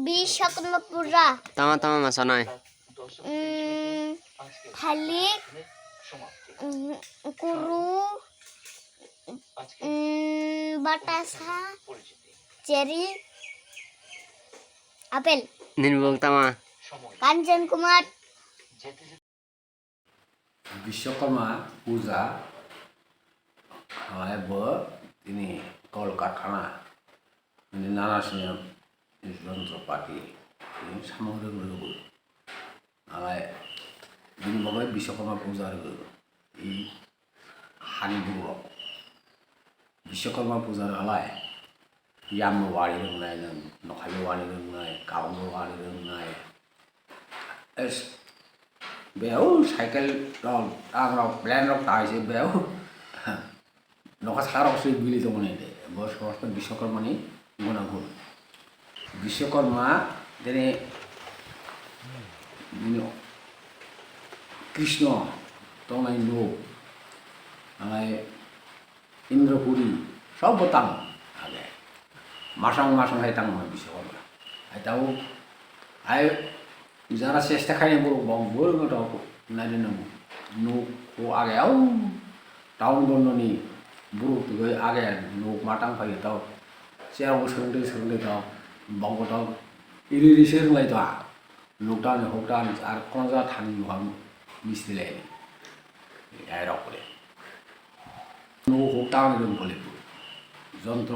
Bishakma pura. Tama masanay. Thalik. Kuru. Batasa. Cherry. Apple. Ninbog tama. Kanchan Kumar. Vishwakarma পূজা হয় তিনি কলকারখানা নানা সিনেম যন্ত্রপাতি সামগ্রীগুলো নালায় দিনভাবে বিশ্বকর্মা পূজার এই হানিগুলো বিশ্বকর্মা পূজার হালায় ইয়ামनो वाणी रोंनाय नखायो वाणी रोंनाय गावनो वाणी रोंनाय बेयाव साइकेल आंनाव प्लेनाव थाहैसै बेयाव नखा सारावसो बिलि दङ नै बस समस्त विश्वकर्मानि गुनागुन विश्वकर्मा दिनै कृष्ण दंनाय न' आमफ्राय इन्द्रपुरी सब ताङ आगे मासां हाय ताङोमोन विश्वकर्मा आयताव आय जारा चेष्टा खायनाय बर' बावबो दावखौ नायनांगौ न'खौ आगायाव टाउन बन्दनि बर'खौ आगे न' माटां फैयो दाव जेरावबो सोलोंदों दाव बावबो दाव इरिसो रोंलाय दा न'टानि हकटानि आरो खनजा थानि न'आ मिस्ट्रिलाय आय रावखौले न' हकटानि रोंबोले যন্ত্র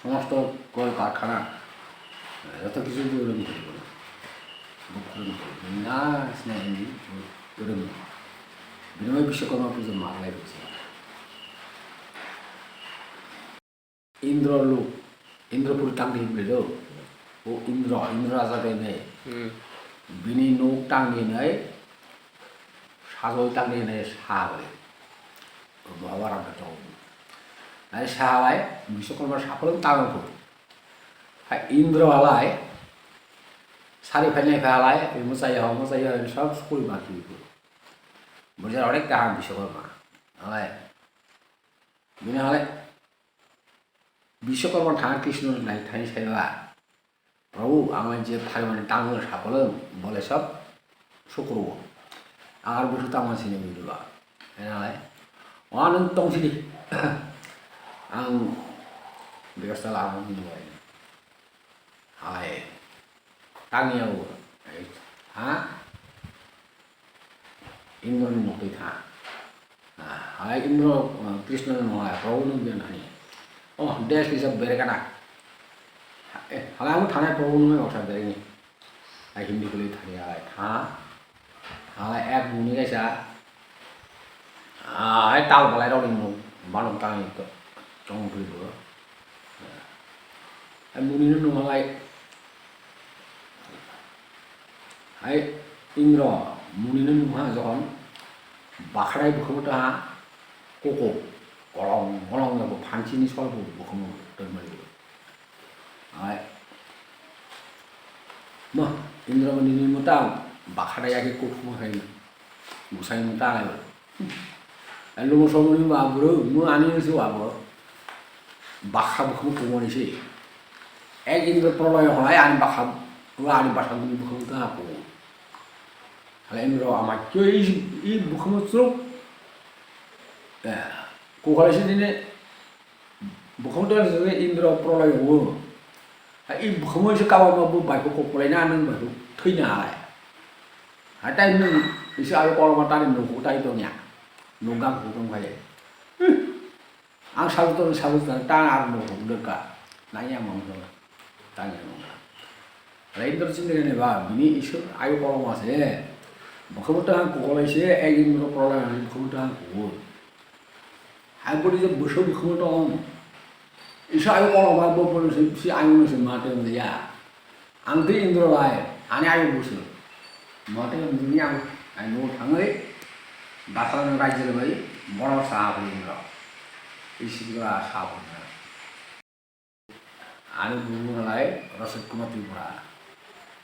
সমস্ত কল কারখানা যত কিছু रोंबोले ना सिनायनि रोङो बिनिफ्राय विश्वकर्मा पुजा मालाय बुझे इन्द्रपुर टांनि बेलो ओ इन्द्र राजा देने बिनि न' टांनिनै साजय टांनिनै साबो माबा रावदा दं आरो साहालाय विश्वकर्मा साफोर टाङोफोर इन्द्रआलाय सारि फैनाय फैलाय मोसायो सब स्कुल बाकी बुझे अनेक गाहाम विश्वकर्मा आलाय बिनो हालाय विश्वकर्मा थाङा कृष्ण नाय थाङै सायला प्रभु आंलाय जे फारिमाने टाङो साफोलों बोले सब सुक्रुव आर बुसु टाङासिनो बिदुला नालाय नों दंसै आं बेवस्था लानानै होबाय हाय टाङियाव हा इन्द्रनि न'खै था हाय इन्द्र कृष्णनि न'आ प्रभु नों बेनानि देश हिसाब बेरेगाना हालाय आं थानाय प्रभु नों अवसार बेरेगनि हिंदी को थाया था हालाय एक मुनि कैसा हाय ताल बालाय रावनि न' बानम टाङि दंफैबो मुनिनि न'आलाय हाय इन्द्र मुनिनो नुहा जखन बाख्राय बुखोमोता कक' गलं जाबो फानसिनि सलबो बुखोमो दोनमारि हाय म इन्द्र मुनिनि मुता बाख्रायाके कक'मो हाय गुसाय मुता आलाय लुमो समनि बाबुरो मु आनिसो बाबो बाख्रा बुखोमो कमनिसै एक इन्द्र प्रलय हलाय आनि बाख्रा आनि बाख्रानि बुखोमो ताको हालाय इन्द्र आमाक्यो इ बुखोमो स्रुक क'खालायसो दिनै बुखोमो दोनसै इन्द्र प्रलय हो इ बुखोमोसो काबाबो बाइखौ क'खलायना नों बाइखौ थैनो हालाय हाटाय नों इसे आरो कलमा तानि न'खौ ताइ दंया न' गांखौ दंखायो आं साबुत ता आरो न'खौ दोनका नाया मावनो तानिया नङा हालाय इन्द्र चिन्ता बा बिनि इसोर आयु कलमासे बुखोमो तां क'खलायसो एक इन्द्र प्रलय बुखोमो तां क'खो हायबोदि जे बोसो बुखोमो दं इसे आयु कलमा बोसो सि आयु नोसो माथे या आं दे इन्द्रलाय आनि आयु बोसो माथे बिनि आं न' थाङै बाख्रानि रायजो बै बर' साहाबो इन्द्र इसिग्रा साबो आनि बुङोलाय रसद कुमार त्रिपुरा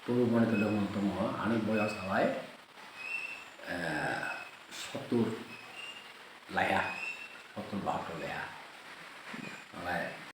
पूर्व दङ आनि बयस हालाय 70 लाया 70 72 लाया